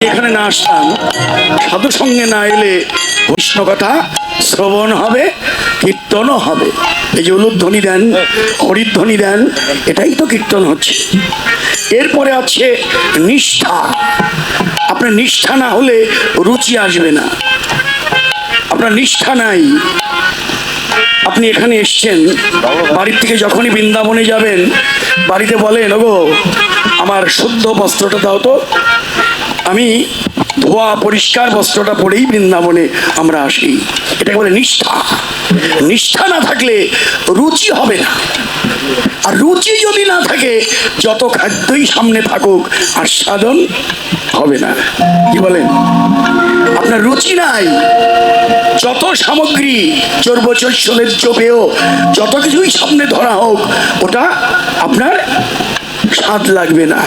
এখানে না আসতাম, সাধু সঙ্গে না এলে কৃষ্ণ কথা শ্রবণ হবে, কীর্তনও হবে। এই যে উলুধ্বনি দেন, হরিধ্বনি দেন, এটাই তো কীর্তন হচ্ছে। এরপরে আছে নিষ্ঠা। আপনার নিষ্ঠা না হলে রুচি আসবে না। আপনার নিষ্ঠা নাই, আপনি এখানে এসছেন, বাড়ির থেকে যখনই বৃন্দাবনে যাবেন বাড়িতে বলেন, ওগো আমার শুদ্ধ বস্ত্রটা দাও তো, আমি ধোয়া পরিষ্কার বস্ত্রটা পরেই বৃন্দাবনে আমরা আসি। এটাকে বলে নিষ্ঠা। নিষ্ঠা না থাকলে রুচি হবে না, আর রুচি যদি না থাকে যত খাদ্যই সামনে থাকুক আস্বাদন হবে না। কি বলেন? আপনার রুচি নাই, যত সামগ্রী চর্বচৈশ্বরের চোপেও যত কিছুই সামনে ধরা হোক ওটা আপনার স্বাদ লাগবে না।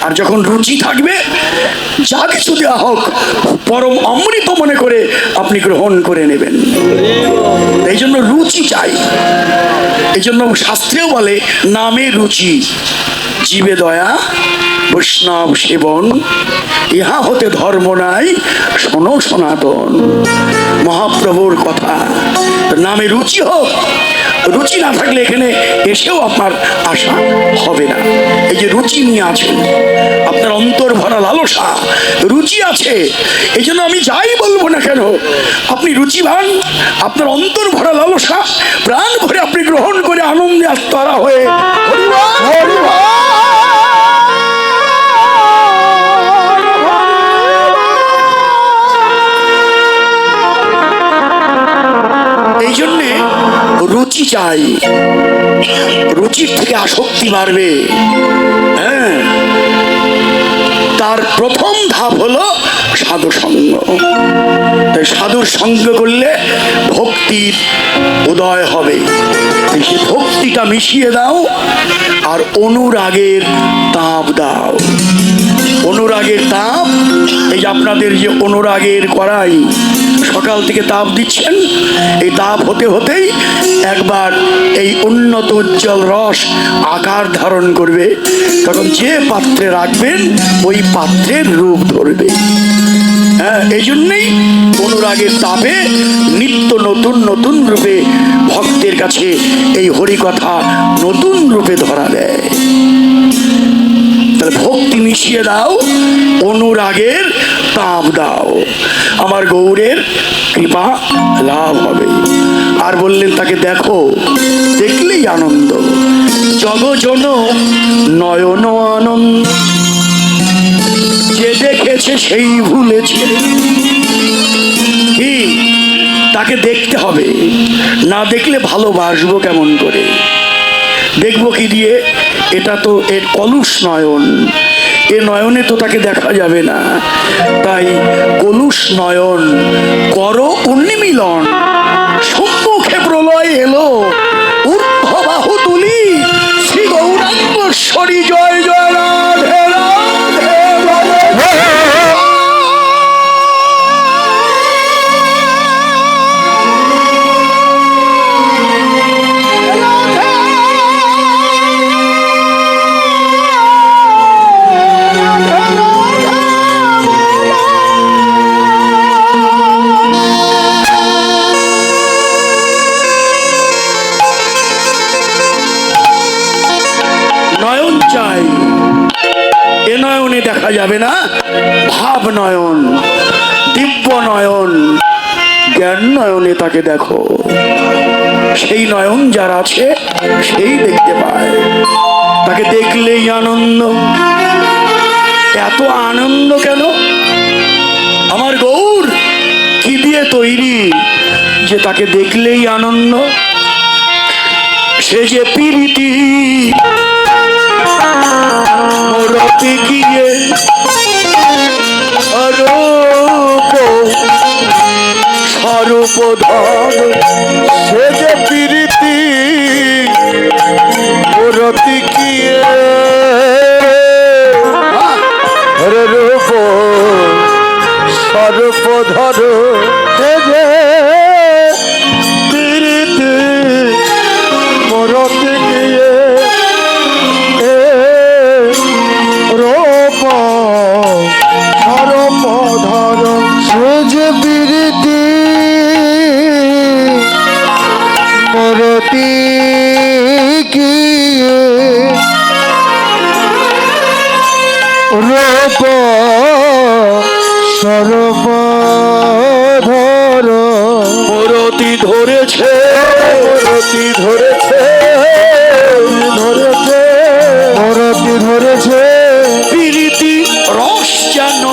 আর যখন রুচি থাকবে যা কিছু দেওয়া হোক পরম অমৃত মনে করে আপনি গ্রহণ করে নেবেন। এই জন্য রুচি চাই। এই জন্য শাস্ত্রেও বলে নামে রুচি, জীবে দয়া, বৈষ্ণব সেবন, ইহা হতে ধর্ম নাই, শোনো সনাতন। মহাপ্রভুর কথা, নামে রুচি হোক। রুচি না থাকলে এখানে এসেও আপনার আশা হবে না। এই যে রুচি নিয়ে আছেন, আপনার অন্তর ভরা লালসা, রুচি আছে, এই জন্য আমি যাই বলবো না কেন আপনি রুচিবান, আপনার অন্তর ভরা লালসা প্রাণ ভরে আপনি গ্রহণ করে আনন্দে আত্মারা হয়ে এই জন্যে রুচি চাই। রুচির থেকে আসক্তি বাড়বে। হ্যাঁ, তার প্রথম ধাপ হলো সাধু সঙ্গ। তাই সাধুর সঙ্গ করলে ভক্তির উদয় হবে। সে ভক্তিটা মিশিয়ে দাও আর অনুরাগের তাপ দাও। অনুরাগের তাপ, এই যে আপনাদের যে অনুরাগের কড়াই সকাল থেকে তাপ দিচ্ছেন, এই তাপ হতে হতেই একবার এই উন্নত উজ্জ্বল রস আকার ধারণ করবে। তখন যে পাত্রে রাখবেন ওই পাত্রের রূপ ধরবে। হ্যাঁ, এই জন্যেই অনুরাগের তাপে নিত্য নতুন নতুন রূপে ভক্তের কাছে এই হরিকথা নতুন রূপে ধরা দেয়। তাহলে ভক্তি মিশিয়ে দাও, অনুরাগের তাপ দাও, আমার গৌরের কৃপা লাভ হবে। আর বললেন তাকে দেখো, দেখলেই আনন্দ, জগজন নয়ন আনন্দ, যে দেখেছে সেই ভুলেছে। কি, তাকে দেখতে হবে, না দেখলে ভালোবাসবো কেমন করে? দেখবো কি দিয়ে? এটা তো এর কলুষ নয়ন, এ নয়নে তো তাকে দেখা যাবে না। তাই কলুষ নয়ন করো উন্মিলন, সম্মুখে প্রলয় এলো, ঊর্ধ্ব বাহু তুলি, শ্রী গৌরাঙ্গেশ্বরী জয় জয় রাধে রাধে রাধে। দেখা যাবে না, ভাব নয়ন, দিব্য নয়ন, জ্ঞান নয়নে তাকে দেখো। সেই নয়ন যার আছে সেই দেখতে পায়, তাকে দেখলেই আনন্দ। এত আনন্দ কেন? আমার গৌর কি দিয়ে তৈরি যে তাকে দেখলেই আনন্দ? সে যে প্রীতি মরতে গিয়ে অরূপ স্বরূপ ধর, সে যে প্রীতি মরতে গিয়ে রূপ স্বরূপ ধর, সে যে প্রীতি মরতে গিয়ে রূপ সর্প ধর মূরতি ধরেছে, মূরতি ধরেছে, ধরেছে মূরতি ধরেছে, প্রীতি রস যেন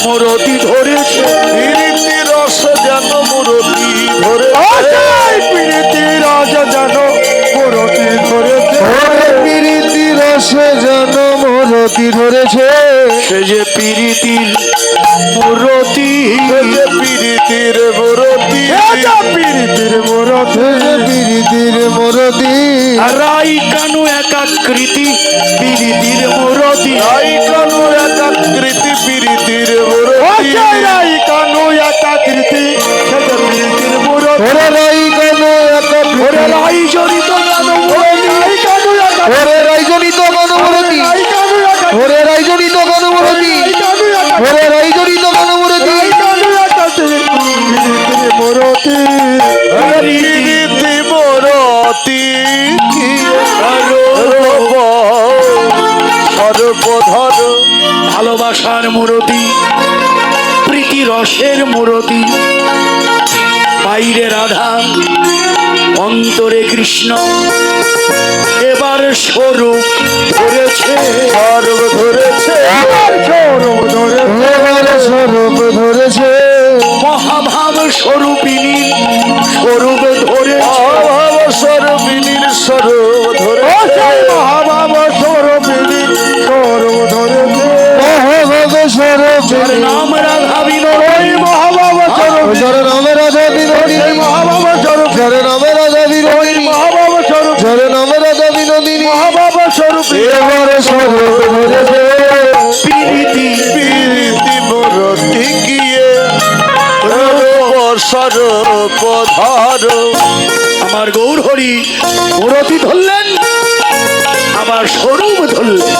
মূরতি ধরেছে, প্রীতি রস যেন মূরতি ধরেছে, প্রীতি রস যেন মূরতি ধরেছে, প্রীতি রস যেন মূরতি ধরেছে, সে যে প্রীতির মূরতি, প্রীতির মূরতি, প্রীতির মূরতি, প্রীতির মূরতি, রাই কানু একাকৃতি প্রীতির মূরতি, রাই কানু একাকৃতি প্রীতির মূরতি, রাই কানু একাকৃতি প্রীতির মূরতি, ওরে রাই কানু একাকৃতি, ওরে রাই জড়িত কানু রাই কানু একাকৃতি, ওরে রাই জড়িত কানু মূরতি, ওরে রাই জড়িত কানু মূরতি, ওরে রাই জড়িত কানু মূরতি, প্রীতির মূরতি, প্রীতি মূরতি সর্বধর, ভালোবাসার মূরতি, প্রীতি রসের মূরতি, বাইরে রাধা অন্তরে কৃষ্ণ, এবার স্বরূপ ধরেছে, স্বরূপ ধরেছে, স্বরূপ ধরেছে, স্বরূপ ধরেছে, মহাভাব স্বরূপিনী স্বরূপ ধরেছে, মহাভাব স্বরূপিনীর স্বরূপ ধরেছে, মহাভাব স্বরূপিনীর স্বরূপ ধরেছে, মহাভাব স্বরূপিনী নাম রাধা বিনোদী, মহাভাব স্বরূপ, যার নামে রাধা বিনোদিনী, মহাভাব স্বরূপ, যার নামে রাধা বিনোদিনী, মহাভাব স্বরূপ, যার নামে রাধা বিনোদিনী, মহাভাব স্বরূপ, এবারে স্বরূপ ধরেছে, প্রীতি প্রীতি মূরতি গিয়ে স্বরূপ ধর, আমার গৌর হরি মূরতি ধরলেন, আবার স্বরূপ ধরলেন,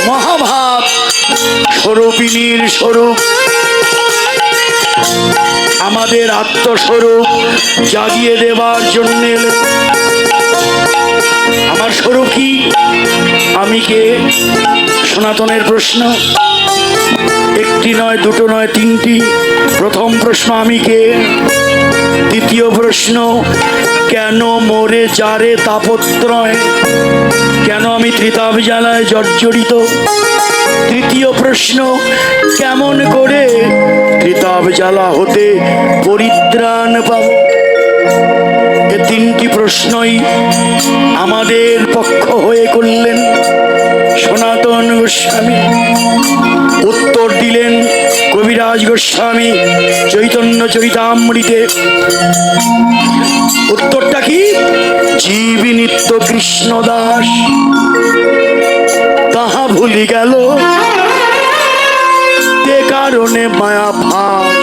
মহাভাব স্বরূপিনীর স্বরূপ, আমাদের আত্মস্বরূপ জাগিয়ে দেবার জন্য এলেন। আমার স্বরূপ কি? আমি কে? সনাতনের প্রশ্ন, একটি নয়, দুটো নয়, তিনটি। প্রথম প্রশ্ন, আমি কে? দ্বিতীয় প্রশ্ন, কেন মোরে যারে তাপত্রয়, কেন আমি ত্রিতাপ জ্বালায় জর্জরিত? তৃতীয় প্রশ্ন, কেমন করে ত্রিতাপ জ্বালা হতে পরিত্রাণ পাব? এ তিনটি প্রশ্নই আমাদের পক্ষ হয়ে করলেন সনাতন গোস্বামী। উত্তর দিলেন কবিরাজ গোস্বামী চৈতন্য চরিতামৃতে। উত্তরটা কি? জীবী নিত্য কৃষ্ণ দাস তাহা ভুলি গেল, তে কারণে মায়া ফাঁস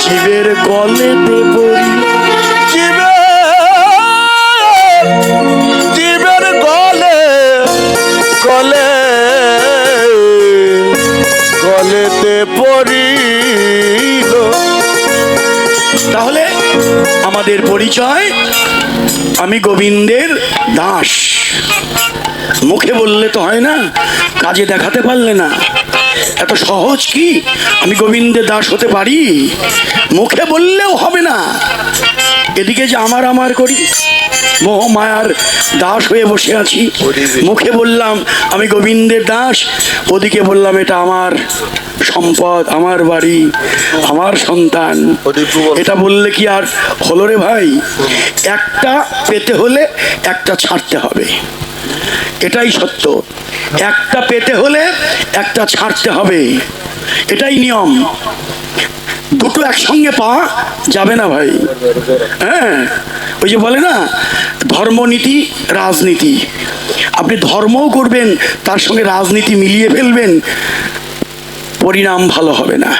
জীবের গলেতে পড়ি। জীবের গলে গলে গলেতে পড়িল। তাহলে আমাদের পরিচয়, আমি গোবিন্দের দাস। মুখে বললে তো হয় না, কাজে দেখাতে পারলে না। এত সহজ কি আমি গোবিন্দের দাস হতে পারি? মুখে বললেও হবে না। এদিকে যে আমার আমার করি, মোহ মায়ার দাস হয়ে বসে আছি। মুখে বললাম আমি গোবিন্দের দাস, ওদিকে বললাম এটা আমার সম্পদ, আমার বাড়ি, আমার সন্তান। এটা বললে কি আর হলো রে ভাই? একটা পেতে হলে একটা ছাড়তে হবে, এটাই সত্য। একটা পেতে হলে একটা ছাড়তে হবে, এটাই নিয়ম। দুটো একসঙ্গে পাওয়া যাবে না ভাই। হ্যাঁ, ওই যে বলে না ধর্মনীতি রাজনীতি, আপনি ধর্মও করবেন তার সঙ্গে রাজনীতি মিলিয়ে ফেলবেন, পরিণাম ভালো হবে না।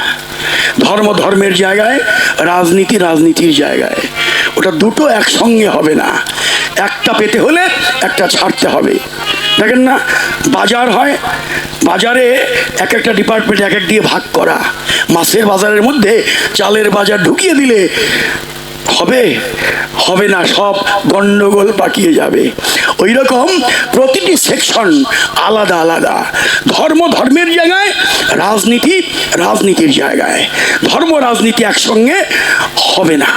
ধর্ম ধর্মের জায়গায়, রাজনীতি রাজনীতির জায়গায়, ওটা দুটো একসঙ্গে হবে না। একটা পেতে হলে একটা ছাড়তে হবে। দেখেন না বাজার হয়, বাজারে এক একটা ডিপার্টমেন্ট এক এক দিয়ে ভাগ করা। মাছের বাজারের মধ্যে চালের বাজার ঢুকিয়ে দিলে হবে হবে না, সব গন্ডগোল পাকিয়ে যাবে। ওই রকম প্রতিটি সেকশন আলাদা আলাদা। ধর্ম ধর্মের জায়গায়, রাজনীতি রাজনীতির জায়গায়। ধর্ম রাজনীতি একসঙ্গে হবে না,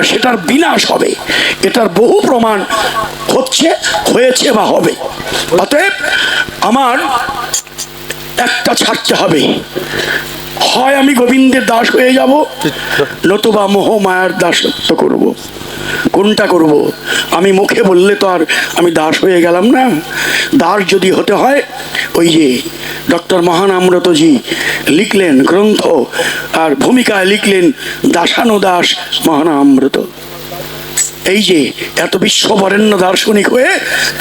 সেটার বিনাশ হবে। এটার বহু প্রমাণ হচ্ছে, হয়েছে বা হবে। অতএব আমার একটা ছাড়তে হবে, হয় আমি গোবিন্দের দাস হয়ে যাব, নতুবা মোহমায়ার দাসত্ব করব। কোনটা করব? আমি মুখে বললে তো আর আমি দাস হয়ে গেলাম না। দাস যদি হতে হয়, ওই যে ডক্টর মহানামব্রতজি লিখলেন গ্রন্থ, আর ভূমিকায় লিখলেন দাসানুদাস মহানামব্রত। এই যে এত বিশ্ববরেণ্য দার্শনিক হয়ে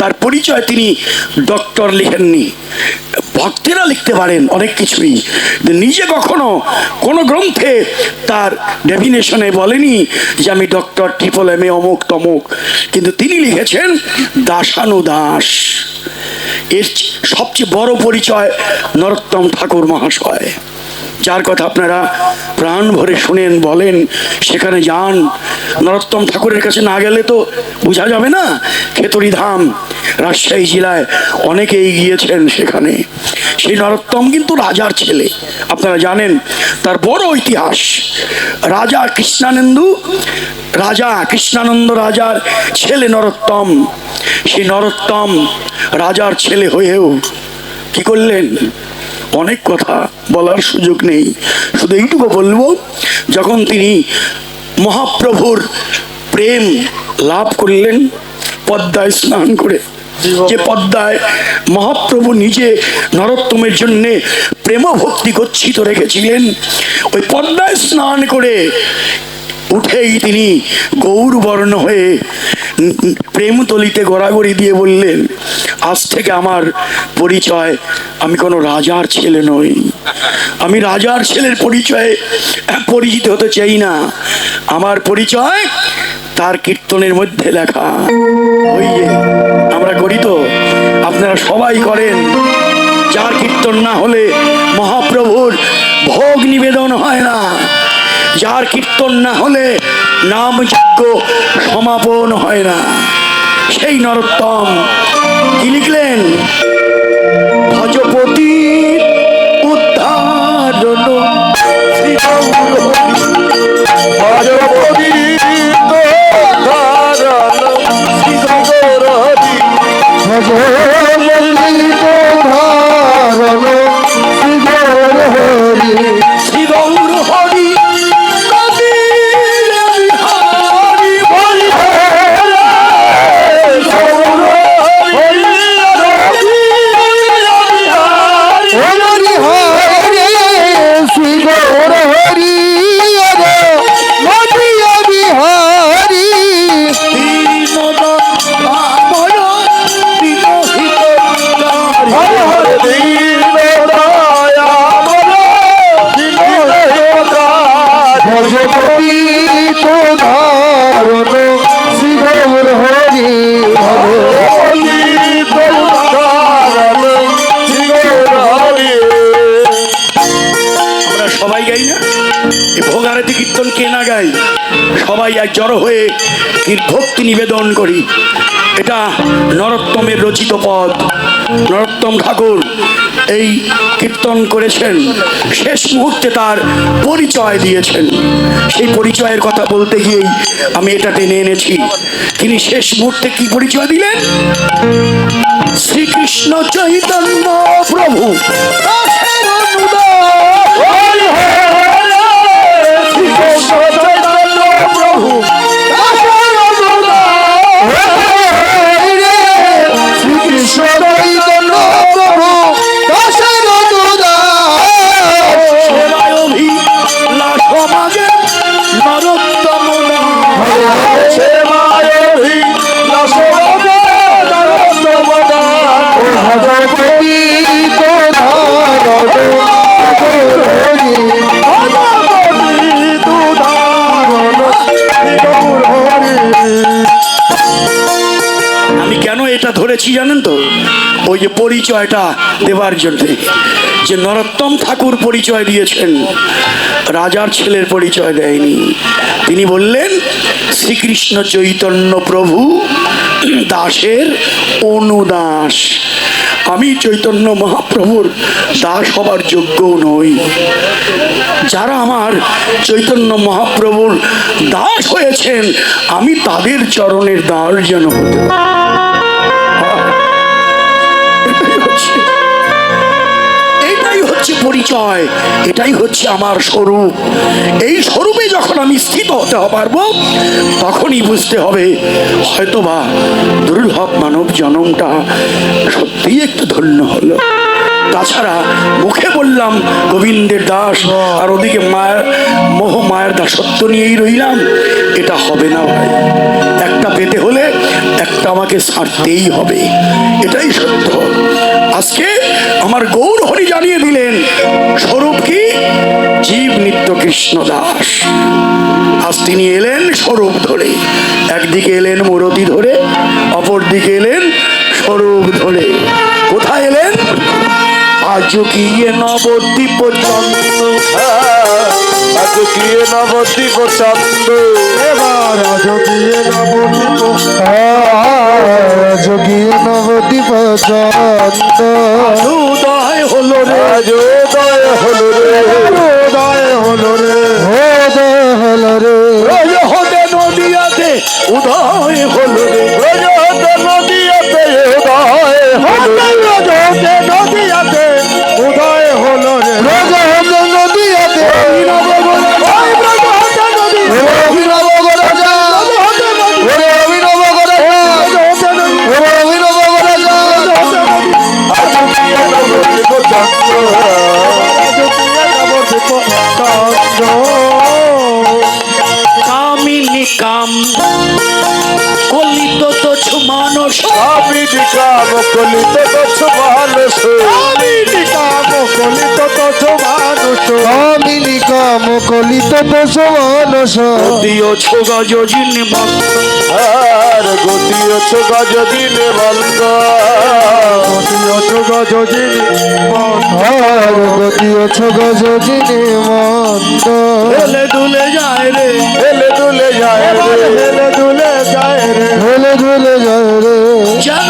তার পরিচয় তিনি ডক্টর লিখেননি। ভক্তেরা লিখতে পারেন অনেক কিছুই, নিজে কখনো কোনো গ্রন্থে তার ডেফিনেশনে বলেনি যে আমি ডক্টর ট্রিপল MA অমুক তমুক, কিন্তু তিনি লিখেছেন দাসানুদাস। এর সবচেয়ে বড় পরিচয় নরোত্তম ঠাকুর মহাশয়, যার কথা আপনারা প্রাণ ভরে শুনেন, বলেন, সেখানে যান। নরোত্তম ঠাকুরের কাছে না গেলে তো বোঝা যাবে না। খেতড়ি ধাম রাজশাহী জেলায় অনেকেই গিয়েছেন সেখানে। সেই নরোত্তম কিন্তু রাজার ছেলে, আপনারা জানেন তার বড় ইতিহাস। রাজা কৃষ্ণানন্দ রাজার ছেলে নরোত্তম। সেই নরোত্তম রাজার ছেলে হয়েও কি করলেন? অনেক কথা বলার সুযোগ নেই, শুধু এইটুকু বলবো, যখন তিনি মহাপ্রভুর প্রেম লাভ করলেন পদ্মায় স্নান করে, যে পদ্মায় মহাপ্রভু নিজে নরোত্তমের জন্য প্রেম ভক্তি গচ্ছিত রেখেছিলেন, ওই পদ্মায় স্নান করে উঠেই তিনি গৌরবর্ণ হয়ে প্রেমতলিতে গড়াগড়ি দিয়ে বললেন, আজ থেকে আমার পরিচয়, আমি কোনো রাজার ছেলে নই, আমি রাজার ছেলের পরিচয়ে পরিচিত হতে চাই না। আমার পরিচয় তার কীর্তনের মধ্যে লেখা। ওই যে আমরা করি তো, আপনারা সবাই করেন, যার কীর্তন না হলে মহাপ্রভুর ভোগ নিবেদন হয় না, যার কীর্তন না হলে নাম যজ্ঞ সমাপন হয় না। সেই নরোত্তম কি লিখলেন? ভজপতি উদ্ধারণ শ্রী গৌর ভজপতি উদ্ধারণ শ্রী গৌর হরি, ভজপতি উদ্ধারণ শ্রী গৌর হরি, শ্রী গৌর হরি সবাই এক জড়ো হয়ে ভক্তি নিবেদন করি। এটা নরোত্তমের রচিত পদ। নরোত্তম ঠাকুর এই কীর্তন করেছেন, শেষ মুহূর্তে তার পরিচয় দিয়েছেন। সেই পরিচয়ের কথা বলতে গিয়েই আমি এটা টেনে এনেছি। তিনি শেষ মুহূর্তে কি পরিচয় দিলেন? শ্রীকৃষ্ণ চৈতন্য প্রভু ধরেছি জানেন তো, ওই যে পরিচয়টা দেবার জন্য, যে নরোত্তম ঠাকুর পরিচয় দিয়েছেন, রাজার ছেলের পরিচয় দেয়নি। তিনি বললেন শ্রীকৃষ্ণ চৈতন্য প্রভু দাসের অনুদাস। আমি চৈতন্য মহাপ্রভুর দাস হবার যোগ্য নই। যারা আমার চৈতন্য মহাপ্রভুর দাস হয়েছেন, আমি তাদের চরণের দাস যেন হতে পারি। এটাই হচ্ছে পরিচয়, এটাই হচ্ছে আমার স্বরূপ। এই স্বরূপে যখন আমি স্থিত হতে পারবো, তখনই বুঝতে হবে হয়তোবা দুর্লভ মানব জন্মটা সত্যিই একটু ধন্য হলো। তাছাড়া মুখে বললাম গোবিন্দের দাস, আর ওদিকে মায়ের মোহ মায়ের দাসত্ব নিয়েই রইলাম, এটা হবে না ভাই। একটা পেতে হলে একটা আমাকে ছাড়তেই হবে, এটাই সত্য। আজকে আমার গৌর হরি জানিয়ে দিলেন স্বরূপ কি, জীব নিত্য কৃষ্ণ দাস। আজ তিনি এলেন স্বরূপ ধরে, একদিকে এলেন মূরতি ধরে, অপর দিকে এলেন স্বরূপ ধরে। কোথায় এলেন? আজ গিয়ে নবদ্বীপ চন্দ্র, আজ গিয়ে নবদ্বীপ চন্দ্র, এবার আজ গিয়ে নবদ্বীপ, আজ গিয়ে নবদ্বীপ চন্দ্র। উদয় হলো রে, আজ উদয় হলো রে, উদয় হলো রে, উদয় হলো রে, রোজ হতে নদিয়াতে উদয় হলো রে, রোজ হতে নদিয়াতে উদয় হলো রে, রোজ হতে নদিয়াতে উদয় হলো রে, রোজ হতে নদিয়াতে অভিনব গোরা জয়, রোজ হতে নদিয়াতে, অভিনব গোরা জয়, রোজ হতে নদিয়াতে, ওরে অভিনব গোরা জয়, রোজ হতে নদিয়াতে, ওরে অভিনব গোরা জয়। রোজ হতে নদিয়াতে, আজ গিয়ে নবদ্বীপ চন্দ্র, আজ গিয়ে নবদ্বীপ চন্দ্র। কামিনী কাম কলিত তোছ মানস, কামিনী কাম কলিত তোছ মানস, কামিনী কাম কলিত তোছ মানস, কামিনী কাম কলিত তোছ মানস। দিয়েছ গজজিন মন্দ, আর গতিয়ছ গজদিনে বন্ধ, দিয়েছ গজজিন মন্দ, আর গতিয়ছ গজদিনে মন্দ। হেলে দুলে যায় রে, হেলে দুলে যায় রে, হেলে দুলে যায় রে, হেলে দুলে যায় রে, যেন